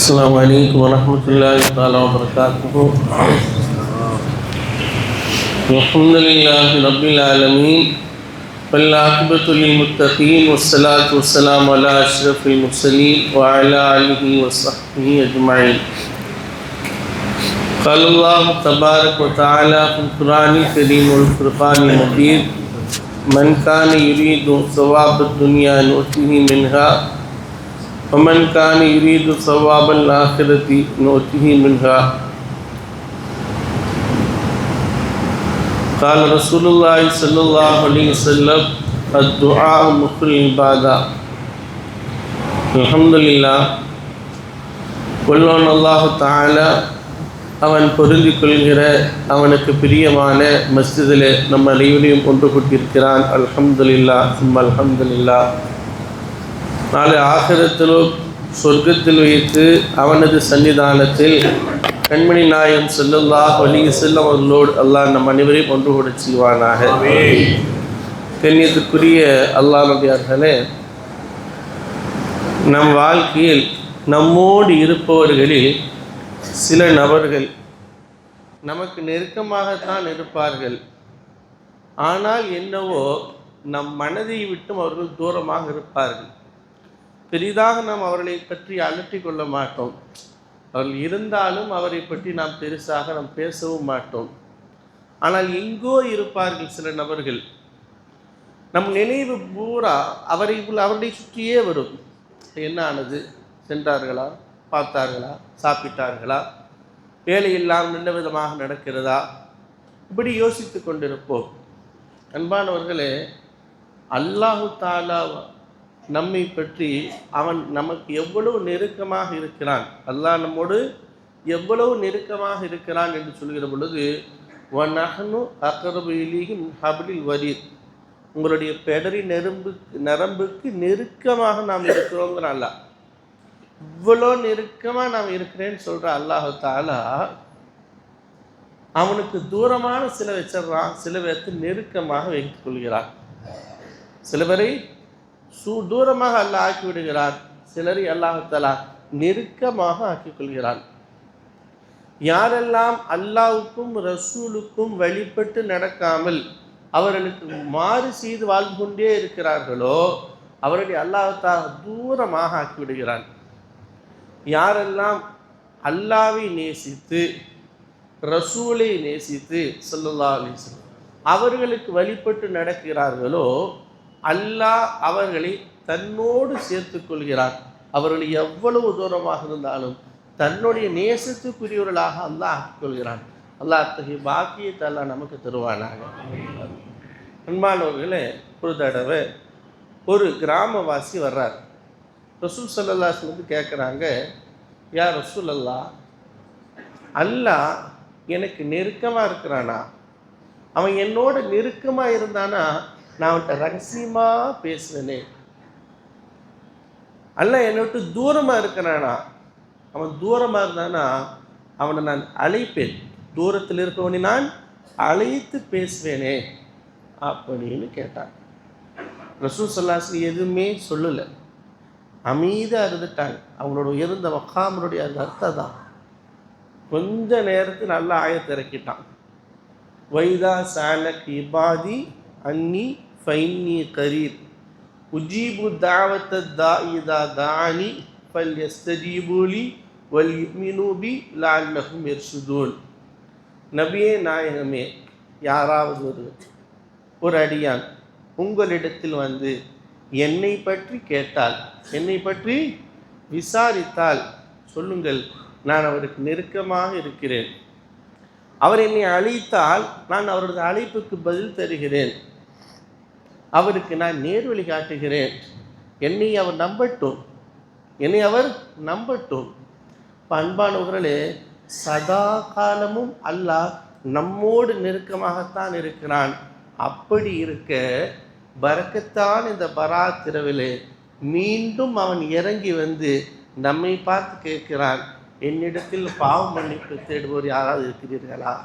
السلام عليكم ورحمة الله تعالى وبركاته. الحمد لله رب العالمين والعاقبة للمتقين والصلاة والسلام على أشرف المرسلين وعلى آله وصحبه أجمعين. قال الله تبارك وتعالى في القرآن الكريم والفرقان المجيد: من كان يريد ثواب الدنيا نؤته منها ومن كان يريد ثواب الآخرة نؤته منها. قال رسول الله صلى الله عليه وسلم: الدعاء مخ العبادة. الحمد لله. வல்லவன் அல்லாஹ் தஆலா அவன் பொருந்திக் கொள்கிற அவனுக்கு பிரியமான மஸ்ஜிதிலே நம்ம அனைவரையும் ஒன்று கூட்டியிருக்கிறான். அல்ஹம்துலில்லாஹ் சும்ம அல்ஹம்துலில்லாஹ். நாளை ஆகிரத்திலோ சொர்க்கத்தில் வைத்து அவனது சன்னிதானத்தில் கண்மணி நாயகம் ஸல்லல்லாஹு அலைஹி வஸல்லம் அவர்களோடு அல்லாஹ் நம் அனைவரையும் ஒன்று கூட செய்வானாக. கண்ணியத்துக்குரிய அல்லாஹ்வியார்களே, நம் வாழ்க்கையில் நம்மோடு இருப்பவர்களில் சில நபர்கள் நமக்கு நெருக்கமாகத்தான் இருப்பார்கள். ஆனால் என்னவோ நம் மனதை விட்டும் அவர்கள் தூரமாக இருப்பார்கள். பெரிதாக நாம் அவர்களை பற்றி அலட்டி கொள்ள மாட்டோம். அவர்கள் இருந்தாலும் அவரை பற்றி நாம் பெருசாக நாம் பேசவும் மாட்டோம். ஆனால் எங்கோ இருப்பார்கள் சில நபர்கள். நம் நினைவு பூரா அவர்களை சுற்றியே வரும். என்ன ஆனது? சென்றார்களா? பார்த்தார்களா? சாப்பிட்டார்களா? வேலையெல்லாம் நல்ல விதமாக நடக்கிறதா? இப்படி யோசித்து கொண்டிருப்போம். அன்பானவர்களே, அல்லாஹு தஆலா நம்மை பற்றி அவன் நமக்கு எவ்வளவு நெருக்கமாக இருக்கிறான், அல்லாஹ் நம்மோடு எவ்வளவு நெருக்கமாக இருக்கிறான் என்று சொல்கிற பொழுது, வநஹ்னு அக்ரபு இலைஹி மின் ஹப்லில் வரீத், உங்களுடைய பெடரி நரம்புக்கு நெருக்கமாக நாம் இருக்கிறோங்கிற அல்லாஹ். இவ்வளோ நெருக்கமாக நாம் இருக்கிறேன்னு சொல்கிற அல்லாஹு தஆலா அவனுக்கு தூரமான சில வச்சிடறான், சில பேருக்கு நெருக்கமாக வைத்துக் கொள்கிறான். சில பேரை தூரமாக அல்லாஹ் ஆக்கி விடுகிறான், சிலரை அல்லாஹு தஆலா நெருக்கமாக ஆக்கிக் கொள்கிறான். யாரெல்லாம் அல்லாஹ்வுக்கும் ரசூலுக்கும் வழிபட்டு நடக்காமல் அவர்களுக்கு மாறு செய்து வாழ்ந்து கொண்டே இருக்கிறார்களோ அவர்களை அல்லாஹு தஆலா தூரமாக ஆக்கி விடுகிறான். யாரெல்லாம் அல்லாஹ்வை நேசித்து ரசூலை நேசித்து ஸல்லல்லாஹு அலைஹி வஸல்லம் அவர்களுக்கு வழிபட்டு நடக்கிறார்களோ அல்லாஹ் அவர்களை தன்னோடு சேர்த்து கொள்கிறான். அவர்கள் எவ்வளவு தூரமாக இருந்தாலும் தன்னுடைய நேசத்துக்குரியவர்களாக அல்லாஹ் ஆக்கிக் கொள்கிறான். அல்லாஹ் அத்தகைய பாக்கியத்தை அல்லாஹ் நமக்கு தருவானாக. அன்பானவர்களே, ஒரு தடவை ஒரு கிராமவாசி வர்றார். ரசூல் ஸல்லல்லாஹு அலைஹி வஸல்லம் கேட்குறாங்க, யா ரசூலல்லாஹ், அல்லாஹ் எனக்கு நெருக்கமாக இருக்கிறானா? அவன் என்னோட நெருக்கமாக இருந்தானா நான் அவன்கிட்ட ரகசியமாக பேசுவேனே. அல்லாஹ் என்னை விட்டு தூரமாக இருக்கிறானா? அவன் தூரமாக இருந்தானா அவனை நான் அழைப்பேன், தூரத்தில் இருக்கவனை நான் அழைத்து பேசுவேனே அப்படின்னு கேட்டான். ரசூல் ஸல்லல்லாஹு அலைஹி வஸல்லம் எதுவுமே சொல்லலை, அமைதியாக இருந்துட்டாங்க. அவங்களோட உயர்ந்த மக்காமனுடைய அந்த அர்த்தம் தான். கொஞ்ச நேரத்தில் நல்ல ஆயத்தை இறக்கிட்டான். வைதா சாலக் இபாதி அன்னி ஃபைன்னி கரீப் உஜீபு தாவத்த தாஇதா தானி ஃபல் யஸ்தஜீபுலி வல் யுமினு பி லஅல்லஹும் யர்ஷுதூன். நபியே நாயகமே, யாராவது ஒரு அடியான் உங்களிடத்தில் வந்து என்னை பற்றி கேட்டால், என்னை பற்றி விசாரித்தால் சொல்லுங்கள், நான் அவருக்கு நெருக்கமாக இருக்கிறேன். அவர் என்னை அழைத்தால் நான் அவரது அழைப்புக்கு பதில் தருகிறேன். அவருக்கு நான் நேர்வழி காட்டுகிறேன். என்னை அவர் நம்பட்டும். அன்பானவர்களே, சதா காலமும் அல்லாஹ் நம்மோடு நெருக்கமாகத்தான் இருக்கிறான். அப்படி இருக்க பரக்கத்தான் இந்த பராத் இரவிலே மீண்டும் அவன் இறங்கி வந்து நம்மை பார்த்து கேட்கிறான், என்னிடத்தில் பாவ மன்னிப்பு தேடுபவர் யாராவது இருக்கிறீர்களா?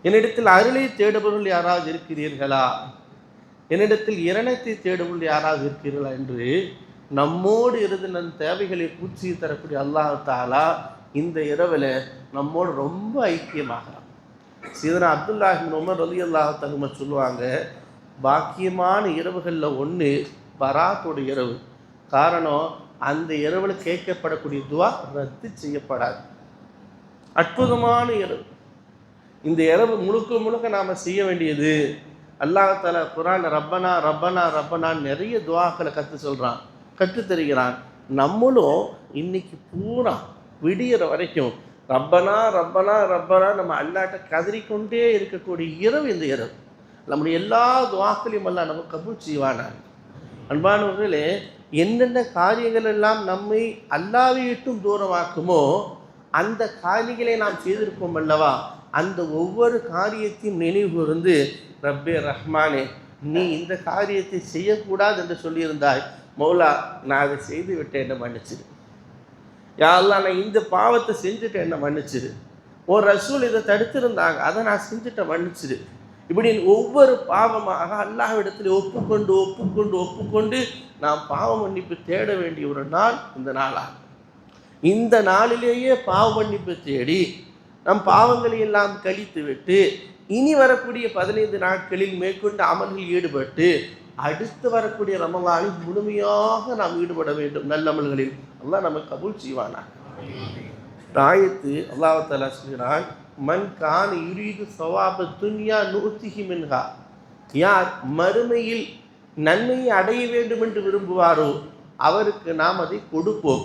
என்னிடத்தில் அருளை தேடுபவர்கள் யாராவது இருக்கிறீர்களா? என்னிடத்தில் இரணத்தை தேடுபவர்கள் யாராவது இருக்கிறீர்களா என்று நம்மோடு இருந்து நம் தேவைகளை பூர்த்தி தரக்கூடிய அல்லாஹ் தாலா இந்த இரவில் நம்மோடு ரொம்ப ஐக்கியமாகிறான். சீதனா அப்துல்லாஹி இப்னு உமர் ரலியல்லாஹு தஆலா சொல்லுவாங்க, பாக்கியமான இரவுகளில் ஒன்று பராத்தோட இரவு. காரணம், அந்த இரவில் கேட்கப்படக்கூடிய துவா ரத்து செய்யப்படாது. அற்புதமான இரவு. இந்த இரவு முழுக்க முழுக்க நாம் செய்ய வேண்டியது, அல்லாஹ் தஆலா குர்ஆன் ரப்பனா ரப்பனா ரப்பனான்னு நிறைய துவாக்களை கற்றுத் தருகிறான். நம்மளும் இன்னைக்கு பூரா விடிகிற வரைக்கும் ரப்பனா ரப்பனா ரப்பனா நம்ம அல்லாட்ட கதறிக்கொண்டே இருக்கக்கூடிய இரவு இந்த இரவு. நம்முடைய எல்லா துவாக்களையும் எல்லாம் நம்ம கபூல் செய்வானாங்க. அன்பானவர்களே, என்னென்ன காரியங்கள் எல்லாம் நம்மை அல்லாஹ்வை விட்டும் தூரமாக்குமோ அந்த காரியங்களை நாம் செய்திருப்போம் அல்லவா, அந்த ஒவ்வொரு காரியத்தையும் நினைவு கூர்ந்து, ரப்பே ரஹ்மானே, நீ இந்த காரியத்தை செய்யக்கூடாது என்று சொல்லியிருந்தாய், மௌலா நான் அதை செய்து விட்டேன், என்ன மன்னிச்சிரு. யா அல்லாஹ், நான் இந்த பாவத்தை செஞ்சுட்டேன், என்ன மன்னிச்சிரு. ஒரு ரசூல் இதை தடுத்திருந்தாங்க, அதை நான் செஞ்சுட்டேன், மன்னிச்சிரு. இப்படி ஒவ்வொரு பாவமாக அல்லாஹ்விடத்தில் ஒப்புக்கொண்டு ஒப்புக்கொண்டு ஒப்புக்கொண்டு நாம் பாவ மன்னிப்பு தேட வேண்டிய ஒரு நாள் இந்த நாளாகும். இந்த நாளிலேயே பாவ மன்னிப்பு தேடி நம் பாவங்களை எல்லாம் கழித்து விட்டு இனி வரக்கூடிய 15 நாட்களில் மேற்கொண்டு அமல்களில் ஈடுபட்டு அடுத்து வரக்கூடிய ரமலானில் முழுமையாக நாம் ஈடுபட வேண்டும் நல்லமல்களில். அல்லாஹ் நம்ம கபூல் செய்வானா. ஆயத்து அல்லாஹ் தஆலா சொல்கிறான், மன் கான யுரீது ஸவாப துன்யா நுஅதிஹி மின்ஹா, யார் மறுமையில் நன்மையை அடைய வேண்டும் என்று விரும்புவாரோ அவருக்கு நாம் அதை கொடுப்போம்.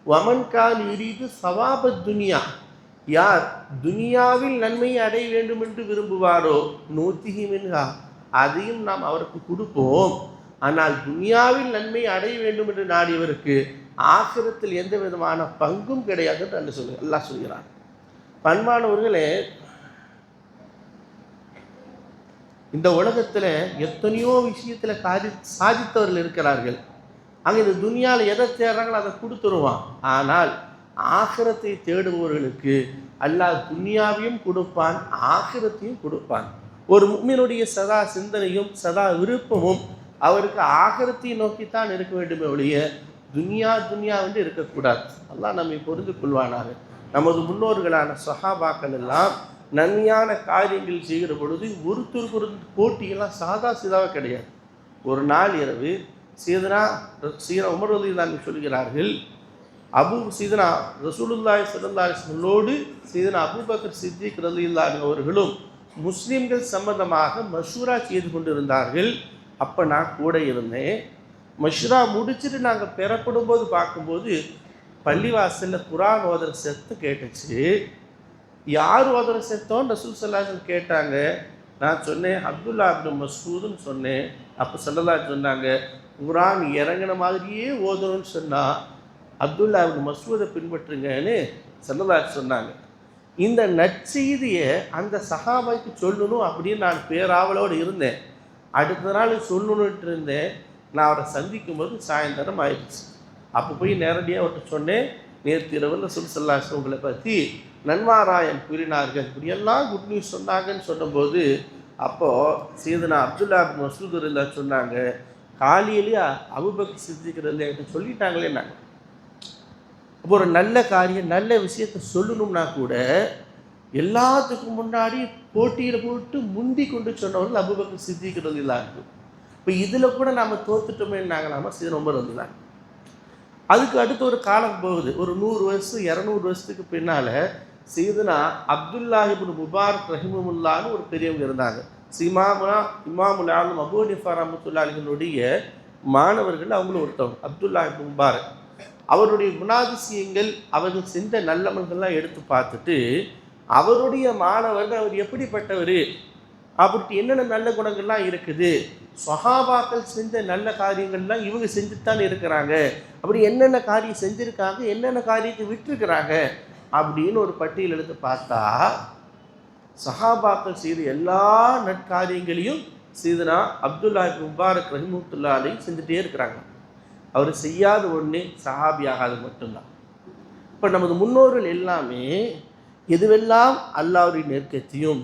வமன் கான யுரீது ஸவாப துன்யா, யார் துனியாவில் நன்மையை அடைய வேண்டும் என்று விரும்புவாரோ நுஅதிஹி மின்ஹா, அதையும் நாம் அவருக்கு கொடுப்போம். ஆனால் துனியாவில் நன்மையை அடைய வேண்டும் என்று நாடியவருக்கு ஆகிரத்தில் எந்த விதமான பங்கும் கிடையாது என்று அல்லாஹ் சொல்கிறான். பண்பானவர்களே, இந்த உலகத்தில் எத்தனையோ விஷயத்தில் சாதித்தவர்கள் இருக்கிறார்கள். அங்கே இந்த துனியாவில் எதை தேடுறாங்களோ அதை கொடுத்துருவான். ஆனால் ஆகிரத்தை தேடுபவர்களுக்கு அல்லாஹ் துனியாவையும் கொடுப்பான், ஆகிரத்தையும் கொடுப்பான். ஒரு முஃமினுடைய சதா சிந்தனையும் சதா விருப்பமும் அவருக்கு ஆகிரத்தை நோக்கித்தான் இருக்க வேண்டுமே ஒழிய துனியா என்று இருக்கக்கூடாது. அல்லாஹ் நம்மை பொருந்து கொள்வானாக. நமது முன்னோர்களான சஹாபாக்கள் எல்லாம் நன்மையான காரியங்கள் செய்கிற பொழுது ஒருத்தருக்கு போட்டியெல்லாம் சாதாசிதாவே கிடையாது. ஒரு நாள் இரவு சீதனா உமர் ரலியல்லாஹு சொல்கிறார்கள், சீதனா ரசூலுல்லாஹி ஸல்லல்லாஹு அலைஹி வஸல்லமோடு சீதனா அபூபக்கர் சித்திக் ரலியல்லாஹு அவர்களும் முஸ்லீம்கள் சம்பந்தமாக மஷூரா செய்து கொண்டிருந்தார்கள். அப்போ நான் கூட இருந்தேன். மஷூரா முடிச்சுட்டு நாங்கள் பெறப்படும் போது பார்க்கும்போது பள்ளிவாசலில் குர்ஆன் ஓதுற சத்தம் கேட்டுச்சு. யார் ஓதுற சத்தம் ரசூல் ஸல்லல்லாஹு அலைஹி வஸல்லம் கேட்டாங்க. நான் சொன்னேன் அப்துல்லா இப்னு மஸ்ஊதுன்னு சொன்னேன். அப்போ ஸல்லல்லாஹு அலைஹி சொன்னாங்க, குர்ஆன் இறங்கின மாதிரியே ஓதணும்னு சொன்னால் அப்துல்லா இப்னு மஸ்ஊதை பின்பற்றுங்கன்னு ஸல்லல்லாஹு அலைஹி சொன்னாங்க. இந்த நற்செய்தியை அந்த சஹாபாய்க்கு சொல்லணும் அப்படின்னு நான் பேராவலோடு இருந்தேன். அடுத்த நாள் சொல்லணுன்ட்டு இருந்தேன். நான் அவரை சந்திக்கும் போது சாயந்தரம் ஆயிடுச்சு. அப்போ போய் நேரடியாக அவர்கிட்ட சொன்னேன், நேற்று இரவில் ரசூல் ஸல்லல்லாஹு அலைஹி வஸல்லம் பற்றி நன்மாராயம் கூறினார்கள், இப்படியெல்லாம் குட் நியூஸ் சொன்னாங்கன்னு சொன்னபோது அப்போது சீதனா அப்துல்லா இப்னு மஸ்ஊத் ரலியல்லாஹு சொன்னாங்க, காலையிலேயே அபூபக்கர் சித்திக் ரலியல்லாஹு சொல்லிட்டாங்களே. நாங்கள் அப்போ ஒரு நல்ல காரியம் நல்ல விஷயத்தை சொல்லணும்னா கூட எல்லாத்துக்கும் முன்னாடி போட்டியில் போட்டு முந்தி கொண்டு சொன்னவர்கள் அபூபக்கர் சித்திக் ரலியல்லாஹு. இப்போ இதில் கூட நாம் தோத்துட்டோமே நாங்கள் சீதனா உமர் ரலியல்லாஹு. அதுக்கு அடுத்து ஒரு காலம் போகுது. ஒரு 100 வருஷம் 200 வருஷத்துக்கு பின்னால் சீதனா அப்துல்லாஹ் இப்னு முபாரக் ரஹிமஹுல்லாஹ்னு ஒரு பெரியவங்க இருந்தாங்க. இமாமுல் ஆலம் அபூ ஹனீஃபா ரஹ்மத்துல்லாஹி அலைஹினுடைய மாணவர்கள் அவங்களும் ஒருத்தவங்க அப்துல்லாஹ் இப்னு முபாரக். அவருடைய குணாதிசயங்கள் அவர்கள் செஞ்ச நல்லமல்கள்லாம் எடுத்து பார்த்துட்டு அவருடைய மாணவர்கள் அவர் எப்படிப்பட்டவர், அப்படி என்னென்ன நல்ல குணங்கள்லாம் இருக்குது, சஹாபாக்கள் செஞ்ச நல்ல காரியங்கள்லாம் இவங்க செஞ்சுத்தான் இருக்கிறாங்க, அப்படி என்னென்ன காரியம் செஞ்சுருக்காங்க, என்னென்ன காரியத்தை விட்டுருக்கிறாங்க அப்படின்னு ஒரு பட்டியல் எடுத்து பார்த்தா சஹாபாக்கள் செய்த எல்லா நற்காரியங்களையும் சீதனா அப்துல்லாஹ் இப்னு முபாரக் ரஹிமத்துல்லாஹி அலைஹி செஞ்சுட்டே இருக்கிறாங்க. அவர் செய்யாத ஒன்று சஹாபியாகாது மட்டும்தான். இப்போ நமது முன்னோர்கள் எல்லாமே எதுவெல்லாம் அல்லாஹ்வுடைய நெருக்கத்தையும்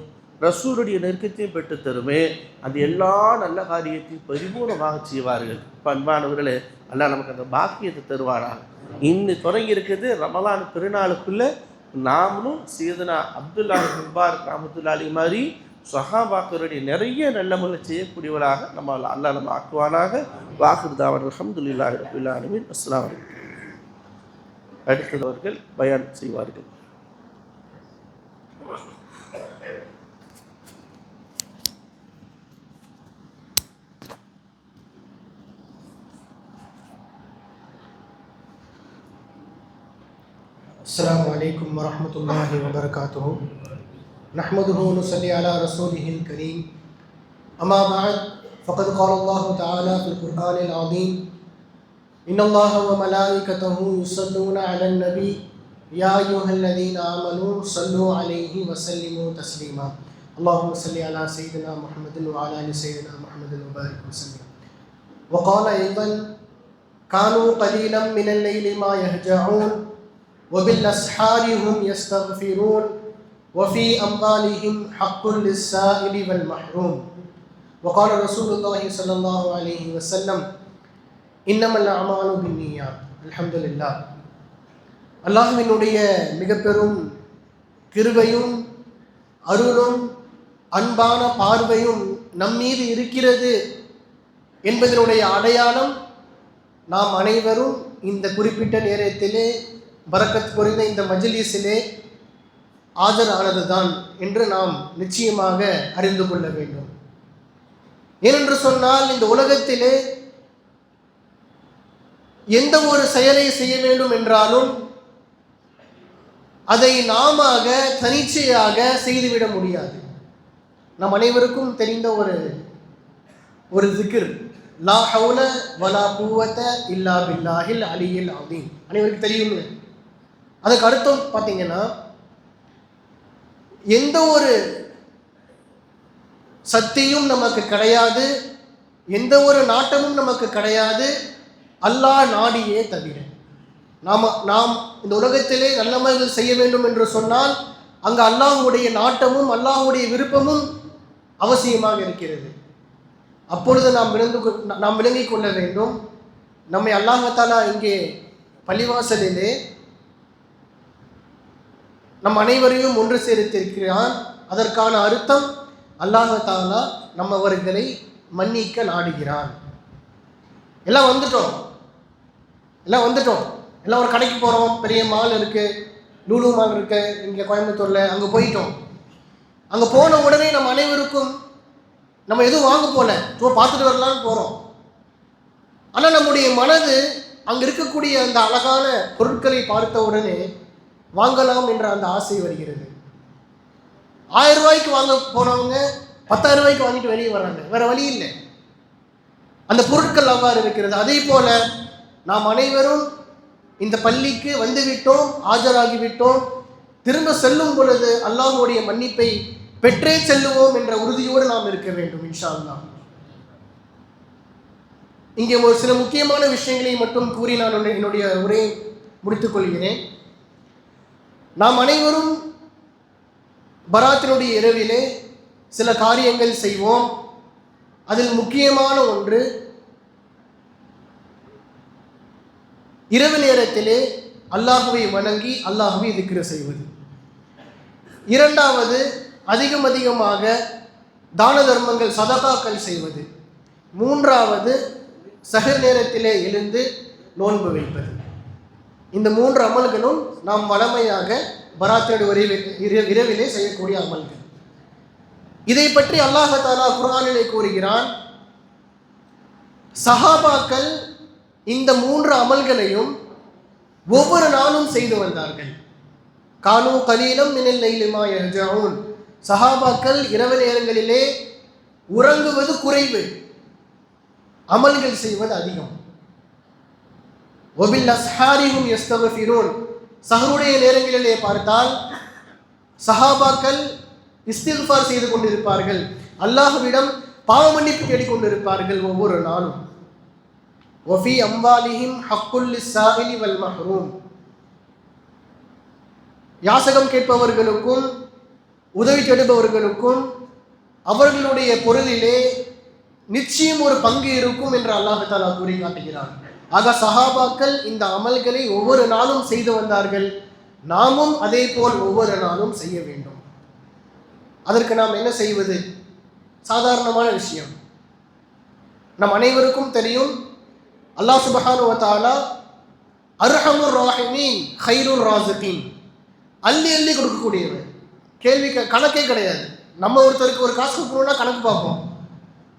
ரசூலுடைய நெருக்கத்தையும் பெற்று தருமே அந்த எல்லா நல்ல காரியத்தையும் பரிபூர்ணமாக செய்வார்கள். அன்பானவர்களே, அல்லாஹ் நமக்கு அந்த பாக்கியத்தை தருவாராக. இன்னும் தொடங்கி இருக்குது ரமலான் பெருநாளுக்குள்ளே நாமளும் சையதுனா அப்துல்லா முபாரக் ரஹ்மத்துல்லாஹி அலைஹி மாதிரி சஹாபாக்களுடைய நிறைய நல்ல முறை செய்யக்கூடியவராக நம்ம அல்லாஹ் நம்ம ஆக்குவானாக. வாஹிர் தாவன் அல்ஹம்துலில்லாஹி ரப்பில் ஆலமீன். அஸ்ஸலாமு அலைக்கும். அடுத்தவர்கள் பயான் செய்வார்கள். السلام عليكم ورحمة الله وبركاته. نحمده ونصلي على رسوله الكريم. أما بعد فقد قال الله تعالى في القرآن العظيم: إن الله وملائكته يصلون على النبي يا أيها الذين آمنوا صلوا عليه وسلموا تسليما. اللهم صل على سيدنا محمد وعلى آل سيدنا محمد وبارك وسلم. وقال أيضا: كانوا قليلا من الليل ما يهجعون وبالأسحار هم يستغفرون وفي أموالهم حق للسائل والمحروم. وقال رسول الله صلى الله عليه وسلم: إنما الأعمال بالنيات. الحمد لله. அல்லாஹ்வினுடைய மிக பெரும் கிருபையும் அருளும் அன்பான பார்வையும் நம்மீது இருக்கிறது என்பதனுடைய அடையாளம் நாம் அனைவரும் இந்த குறிப்பிட்ட நேரத்திலே பரக்கத் பொறிந்த இந்த மஜ்லிஸிலே ஆஜரானதுதான் என்று நாம் நிச்சயமாக அறிந்து கொள்ள வேண்டும். ஏனென்று சொன்னால், இந்த உலகத்திலே எந்த ஒரு செயலை செய்ய வேண்டும் என்றாலும் அதை நாம தனிச்சையாக செய்துவிட முடியாது. நம் அனைவருக்கும் தெரிந்த ஒரு திக்ர், லா ஹவுல வலா குவத இல்லா பில்லாஹில் அலியில் அலீம். அனைவருக்கும் தெரியும். அதுக்கு அர்த்தம் பார்த்தீங்கன்னா, எந்த ஒரு சக்தியும் நமக்கு கிடையாது, எந்த ஒரு நாட்டமும் நமக்கு கிடையாது, அல்லாஹ் நாடியே தவிர. நாம் இந்த உலகத்திலே நல்லமல்கள் செய்ய வேண்டும் என்று சொன்னால் அங்கு அல்லாஹ்வுடைய நாட்டமும் அல்லாஹ்வுடைய விருப்பமும் அவசியமாக இருக்கிறது. அப்பொழுது நாம் விளங்கிக் கொள்ள வேண்டும், நம்மை அல்லாஹ் தஆலா இங்கே பள்ளிவாசலிலே நம் அனைவரையும் ஒன்று சேர்த்திருக்கிறான். அதற்கான அர்த்தம், அல்லாஹ் தஆலா நம்மவர்களை மன்னிக்க நாடுகிறான். எல்லாம் வந்துட்டோம், எல்லாம் ஒரு கடைக்கு போகிறோம், பெரிய மால் இருக்குது, லூலு மால் இருக்குது இங்கே கோயம்புத்தூரில், அங்கே போயிட்டோம். அங்கே போன உடனே நம்ம அனைவருக்கும் நம்ம எதுவும் வாங்க போகல, சும்மா பார்த்துட்டு வரலான்னு போகிறோம். ஆனால் நம்முடைய மனது அங்கே இருக்கக்கூடிய அந்த அழகான பொருட்களை பார்த்த உடனே வாங்கலாம் என்ற அந்த ஆசை வருகிறது. 1000 ரூபாய்க்கு வாங்க போனவங்க 10,000 ரூபாய்க்கு வாங்கிட்டு வெளியே வர்றாங்க, வேற வழி இல்லை. அந்த பொருட்கள் அவ்வாறு இருக்கிறது. அதே போல நாம் அனைவரும் இந்த பள்ளிக்கு வந்துவிட்டோம், ஆஜராகிவிட்டோம். திரும்ப செல்லும் பொழுது அல்லாஹ்வுடைய மன்னிப்பை பெற்றே செல்லுவோம் என்ற உறுதியோடு நாம் இருக்க வேண்டும் இன்ஷா அல்லாஹ். இங்கே ஒரு சில முக்கியமான விஷயங்களை மட்டும் கூறி நான் என்னுடைய உரையை முடித்துக் கொள்கிறேன். நாம் அனைவரும் பராத்தினுடைய இரவிலே சில காரியங்கள் செய்வோம். அதில் முக்கியமான ஒன்று, இரவு நேரத்திலே அல்லாஹ்வை வணங்கி அல்லாஹ்வை திக்ர் செய்வது. இரண்டாவது, அதிகமாக தான தர்மங்கள் சதகாக்கள் செய்வது. மூன்றாவது, சஹர் நேரத்திலே எழுந்து நோன்பு வைப்பது. இந்த 3 அமல்களும் நாம் வழமையாக பராத்தினுடைய இரவிலே செய்யக்கூடிய அமல்கள். இதை பற்றி அல்லாஹ் தஆலா குர்ஆனிலே கூறுகிறான், சஹாபாக்கள் இந்த 3 அமல்களையும் ஒவ்வொரு நாளும் செய்து வந்தார்கள். கானூ கலீலம் மினல் லைலி மா யஹ்ஜஊன். சஹாபாக்கள் இரவு நேரங்களிலே உறங்குவது குறைவு, அமல்கள் செய்வது அதிகம். வபில் அஸ்ஹாரிஹும் யஸ்தக்ஃபிரூன். சஹருடைய நேரங்களிலே பார்த்தால் சஹாபாக்கள் இஸ்திக்ஃபார் செய்து கொண்டிருப்பார்கள், அல்லாஹ்விடம் பாவ மன்னிப்பு தேடிக்கொண்டிருப்பார்கள் ஒவ்வொரு நாளும். வஃபி அம்வாலிஹிம் ஹக்குல் லிஸ்ஸாஇலி வல் மஹ்ரூம். யாசகம் கேட்பவர்களுக்கும் உதவி தேடுபவர்களுக்கும் அவர்களுடைய பொருளிலே நிச்சயம் ஒரு பங்கு இருக்கும் என்று அல்லாஹ் தஆலா கூறி காட்டுகிறான். ஆக சஹாபாக்கள் இந்த அமல்களை ஒவ்வொரு நாளும் செய்து வந்தார்கள். நாமும் அதே போல் ஒவ்வொரு நாளும் செய்ய வேண்டும். அதற்கு நாம் என்ன செய்வது? சாதாரணமான விஷயம். நம் அனைவருக்கும் தெரியும், அல்லாஹ் சுப்ஹானஹு வ தஆலா அர்ஹமுர் ராஹிமீன் கைருர் ராஸிகீன், அள்ளி அள்ளி கொடுக்கக்கூடியவர். கேள்வி கணக்கே கிடையாது. நம்ம ஒருத்தருக்கு ஒரு காசு கொடுக்கணும்னா கணக்கு பார்ப்போம்,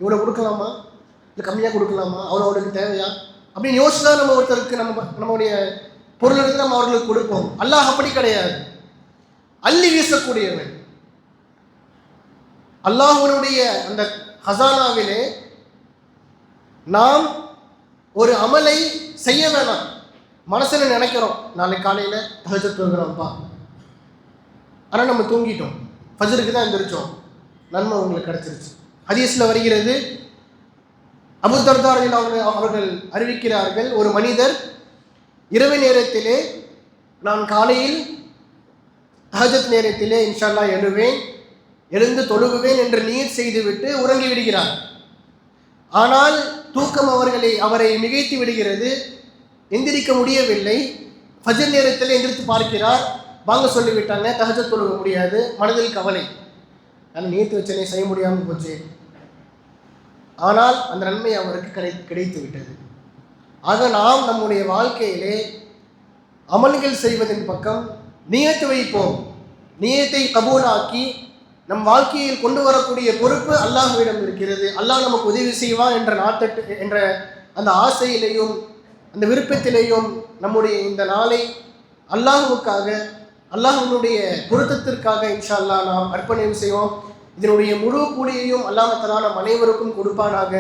இவ்வளோ கொடுக்கலாமா, இல்லை கம்மியாக கொடுக்கலாமா, அவ்வளோ அவளுக்கு தேவையா அப்படின்னு யோசிச்சு தான் நம்ம ஒருத்தருக்கு நம்முடைய பொருள் எடுத்து நம்ம அவர்களுக்கு கொடுப்போம். அல்லாஹ் அப்படி கிடையாது, அள்ளி வீசக்கூடியவன். அல்லாஹ்வுடைய அந்த ஹசானாவிலே நாம் ஒரு அமலை செய்ய வேணாம், மனசில் நினைக்கிறோம், நாளைக்கு காலையில் தஹஜ்ஜுத் தொழுகிறோம்ப்பா, ஆனால் நம்ம தூங்கிட்டோம், ஃபஜ்ருக்கு தான் எந்திரிச்சோம், நன்மை உங்களுக்கு கிடைச்சிருச்சு. ஹதீஸில் வருகிறது, அபூ தர்தா ரலியல்லாஹு அவர்கள் அறிவிக்கிறார்கள், ஒரு மனிதர் இரவு நேரத்திலே நான் காலையில் தஹஜ்ஜுத் நேரத்திலே இன்ஷா அல்லாஹ் எழுந்து தொழுகுவேன் என்று நியத் செய்துவிட்டு உறங்கி விடுகிறார். ஆனால் தூக்கம் அவரை மிகைத்து விடுகிறது, எந்திரிக்க முடியவில்லை. ஃபஜ்ர் நேரத்தில் எந்திரித்து பார்க்கிறார், வாங்க சொல்லிவிட்டாங்க, தஹஜ்ஜுத் தொழுக முடியாது. மனதில் கவலை, நான் நியத்து வச்சனே செய்ய முடியாமல் போச்சு. ஆனால் அந்த நன்மை அவருக்கு கிடைத்து விட்டது. ஆக நாம் நம்முடைய வாழ்க்கையிலே அமல்கள் செய்வதன் பக்கம் நியத்து வைப்போம். நியத்தை கபூலாக்கி நம் வாழ்க்கையில் கொண்டு வரக்கூடிய பொறுப்பு அல்லாஹ்விடம் இருக்கிறது. அல்லாஹ் நமக்கு உதவி செய்வான் என்ற அந்த ஆசையிலேயும் அந்த விருப்பத்திலேயும் நம்முடைய இந்த நாளை அல்லாஹ்வுக்காக, அல்லாஹ்வுடைய பொருத்தத்திற்காக இன்ஷா அல்லாஹ் நாம் அர்ப்பணம் செய்வோம். இதனுடைய முழு கூலியையும் அல்லாஹ் தஆலா நம் அனைவருக்கும் கொடுப்பானாக.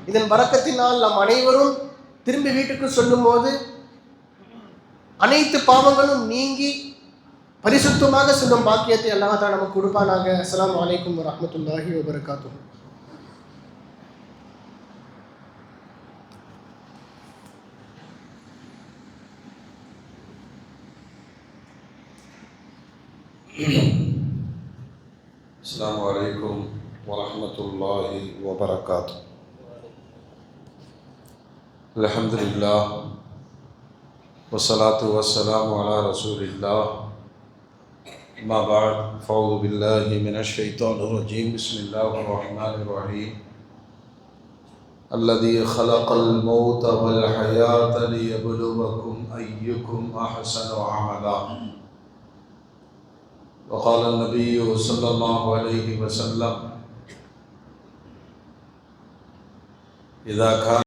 இதன் பரக்கத்தினால் நாம் அனைவரும் திரும்பி வீட்டுக்கு சொல்லும்போது அனைத்து பாவங்களும் நீங்கி பரிசுத்தமாக சொல்லும் பாக்கியத்தை அல்லாஹ் தஆலா நமக்கு கொடுப்பானாக. அஸ்ஸலாமு அலைக்கும் வரஹ்மத்துல்லாஹி வபரகாத்துஹு. அஸ்ஸலாமு அலைக்கும் வரஹ்மத்துல்லாஹி வபரகாத்துஹு. அல்ஹம்துலில்லாஹ் வஸ்ஸலாத்து வஸ்ஸலாமு அலா ரசூலில்லாஹ். அம்மா பஅத், ஃபஅஊது பில்லாஹி மினஷ் ஷைத்தானிர் ரஜீம். பிஸ்மில்லாஹிர் ரஹ்மானிர் ரஹீம். அல்லதீ خلقல் மௌத வல் ஹயாத லியப்லுவக்கும் அய்யுக்கும் அஹ்ஸனு அமலா. وقال النبي صلى الله عليه وسلم إذا كان